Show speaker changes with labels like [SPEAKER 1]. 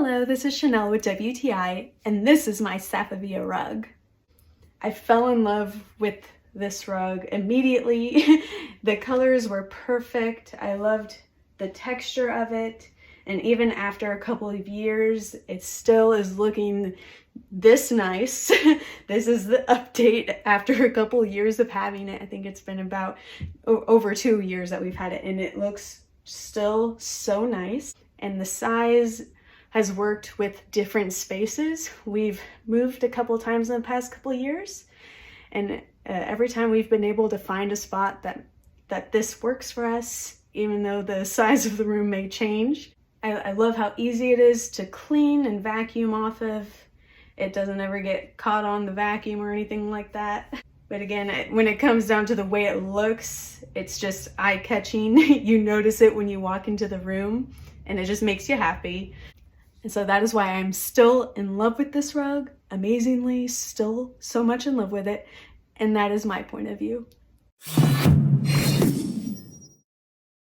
[SPEAKER 1] Hello, this is Chanel with WTI, and this is my Safavieh rug. I fell in love with this rug immediately. The colors were perfect. I loved the texture of it, and even after a couple of years, it still is looking this nice. This is the update after a couple of years of having it. I think it's been about over 2 years that we've had it, and it looks still so nice. And the size has worked with different spaces. We've moved a couple times in the past couple of years, and every time we've been able to find a spot that this works for us, even though the size of the room may change. I love how easy it is to clean and vacuum off of. It doesn't ever get caught on the vacuum or anything like that. But again, when it comes down to the way it looks, it's just eye-catching. You notice it when you walk into the room, and it just makes you happy. And so that is why I'm still in love with this rug, amazingly, still so much in love with it. And that is my point of view.